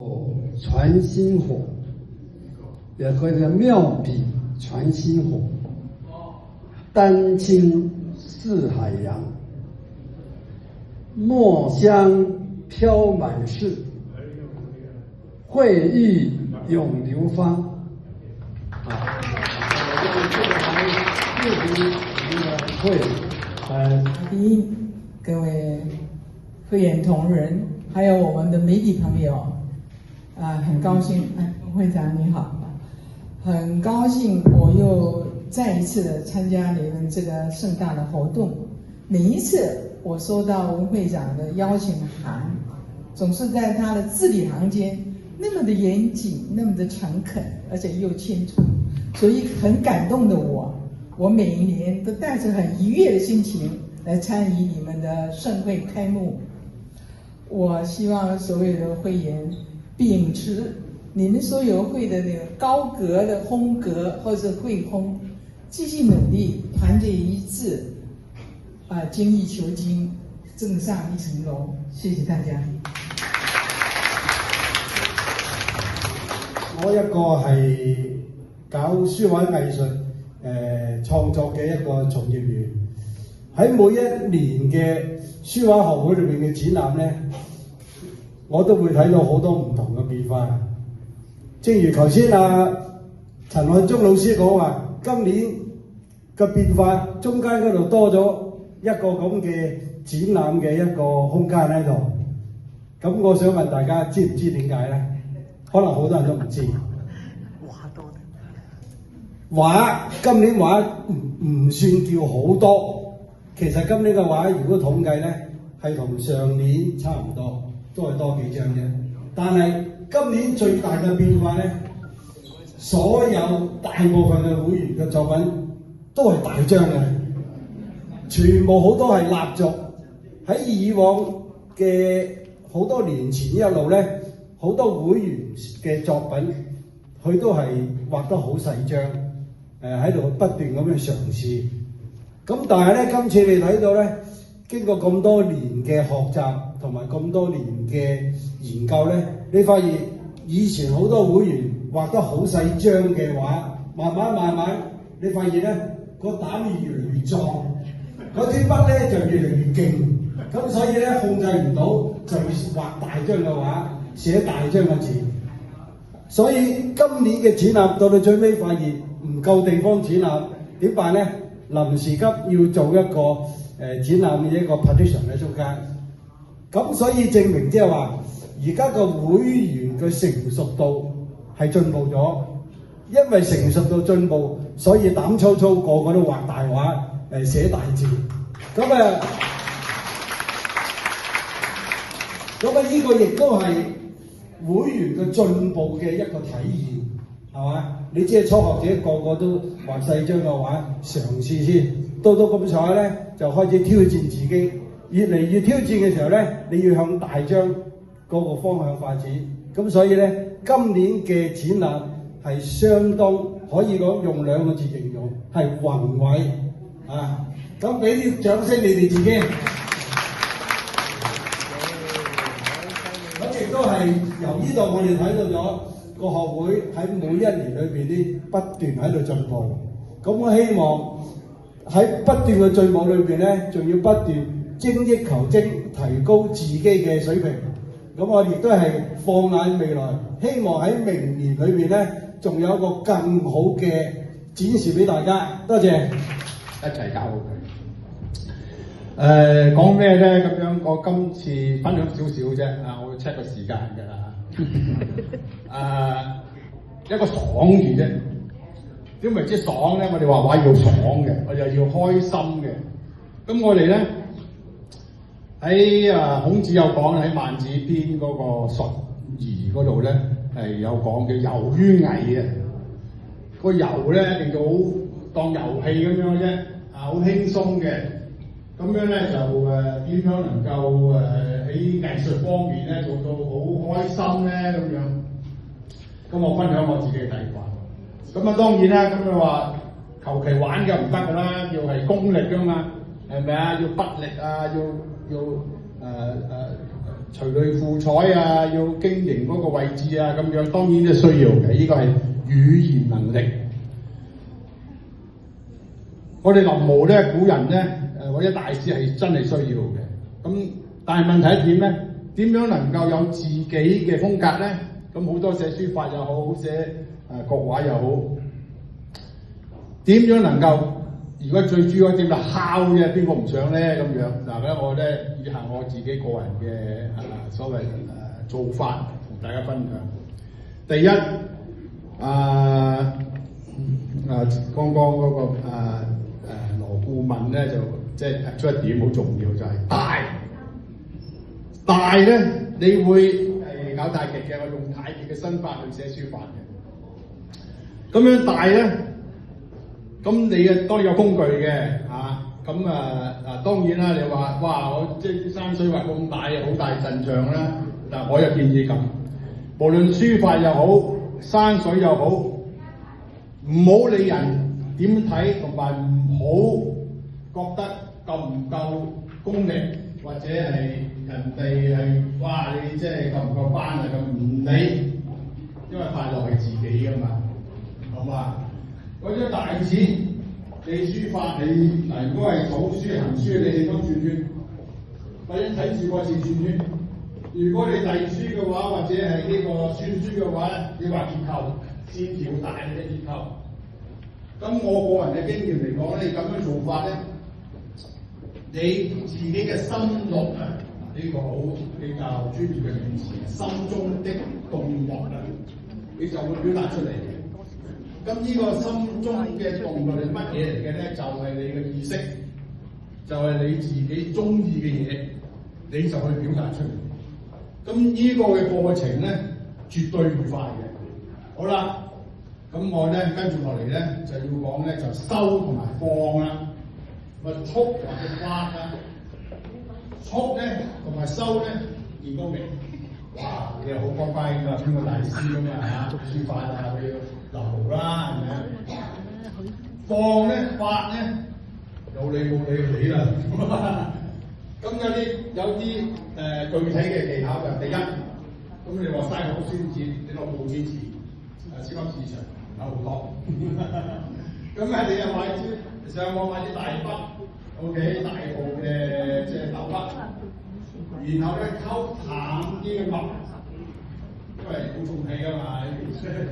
傳心火，也可以叫妙笔傳心火，丹青似海洋，墨香飄滿室，慧意永流芳。啊，各位会员同仁，还有我们的媒体朋友，很高兴，文会长你好，很高兴我又再一次的参加你们这个盛大的活动。每一次我收到文会长的邀请函，总是在他的字里行间那么的严谨，那么的诚恳，而且又清楚，所以很感动的我每一年都带着很愉悦的心情来参与你们的盛会开幕。我希望所有的会员秉持你们所有会的那个高格的风格或者会风，继续努力，团结一致，精益求精，更上一层楼。谢謝大家。我一個係搞書畫藝術創作嘅一個從業員，喺每一年嘅書畫學會裏面嘅展覽呢，我都會睇到好多唔同嘅變化。正如頭先陳漢忠老師講話，今年嘅變化中間嗰度多咗一個咁嘅展覽嘅一個空間喺度。咁我想問大家知唔知點解呢？可能好多人都唔知。畫今年畫唔算叫好多，其實今年嘅畫如果統計呢，係同上年差唔多，都係多幾張啫。但係今年最大嘅變化呢，所有大部分嘅會員嘅作品都係大張嘅，全部好多係蠟燭。喺以往嘅好多年前一路呢，好多會員嘅作品佢都係畫得好細張，喺度不斷咁樣嘗試。咁但係呢，今次你睇到呢，經過咁多年嘅學習同埋咁多年嘅研究呢，你發現以前好多會員畫得好細張嘅畫，慢慢你發現呢個膽越嚟越壯，嗰支筆呢就越嚟越勁，咁所以呢控制唔到就畫大張嘅畫，寫大張嘅字。所以今年嘅展覽到最尾發現唔夠地方展覽，點辦呢？臨時急要做一個展覽嘅一個 partition 喺中間。咁所以證明即係話，而家個會員嘅成熟度係進步咗，因為成熟度進步，所以膽粗粗個個都畫大畫，寫大字。咁呢個亦都係會員嘅進步嘅一個體現，係嘛？你知係初學者個個都畫細張嘅畫，嘗試先，到咁上下呢，就開始挑戰自己，越嚟越挑戰嘅時候呢，你要向大張嗰個方向發展。咁所以呢，今年嘅展覽係相當可以講用2個字形容，係宏偉啊！咁俾啲掌聲你哋自己。咁亦都係由呢度我哋睇到咗個學會喺每一年裏邊呢不斷喺度進步。咁我希望喺不斷嘅進步裏邊呢，仲要不斷精益求精，提高自己嘅水平。咁我亦都係放眼未來，希望喺明年裏邊呢，仲有一個更好嘅展示俾大家。多謝，一齊搞好佢。講咩咧？咁樣我今次分享少少啫，我會 check 個時間㗎啦。一個爽字啫。點為之爽咧？我哋話要爽嘅，我又要開心嘅。咁我哋咧喺孔子有講喺孟子篇嗰個述而嗰度咧係有講嘅遊於藝啊。個遊咧令到好當遊戲咁樣啫，好輕鬆嘅。咁樣咧就點樣能夠喺藝術方面咧做到好開心咧咁樣？咁我分享我自己嘅睇法。咁當然啦，咁你話求其玩嘅唔得㗎啦，要係功力㗎嘛，係咪啊？要筆力啊，要隨類附彩啊，要經營嗰個位置啊咁樣，當然都需要嘅。呢個係語言能力。我哋臨摹咧，古人咧或者大師係真係需要嘅。咁但係問題係點咧？點樣能夠有自己嘅風格咧？咁好多寫書法又好，寫國畫又好，點樣能夠？如果最主要一點就敲啫，邊個唔想咧咁樣？嗱，我咧以下我自己個人嘅所謂做法同大家分享。第一，剛剛嗰個羅顧問咧就即係提出一點好重要，就係大咧，你會搞太極嘅，我用太極嘅身法去寫書法嘅。咁樣大咧。咁你當然有工具嘅當然啦，你話哇我即係山水畫咁大，好大陣仗啦。嗱，我又建議咁，無論書法又好，山水又好，唔好理人點睇，同埋唔好覺得夠唔夠功力，或者係人哋係哇你即係夠唔夠班啊咁唔理，因為快樂係自己噶嘛，好嘛？嗰張大紙，你書法你如果係草書行書，你都轉圈，或者睇住個字轉圈。如果你隸書嘅話，或者係呢個篆書嘅話咧，你畫結構，線條大嘅結構。咁我個人嘅經驗嚟講咧，你咁樣做法咧，你自己嘅心樂啊，呢個好比較專業嘅名詞，心中的動樂啊，你就會表達出嚟嘅。咁呢個心中嘅動力係乜嘢嚟嘅咧？就係你嘅意識，就係你自己中意嘅嘢，你就去表達出嚟。咁呢個嘅過程咧，絕對愉快嘅。好啦，咁我咧跟住落嚟咧就要講咧就收同埋放啦，咪速或者快啦。速咧同埋收咧，見到未？哇！你又好乖乖㗎，邊個大師咁啊？書法啊，佢流啦，係咪啊？放咧，發咧，有理冇理你啦。咁有啲具體嘅技巧嘅。第一，咁你話嘥好宣紙，你落報紙超級市場有好多。咁你又買支上網買啲大筆 ，OK 大號嘅即係豆筆。然後咧溝淡啲嘅墨，因為好重氣㗎嘛，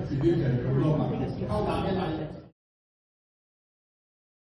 自己人好多墨，溝淡啲墨。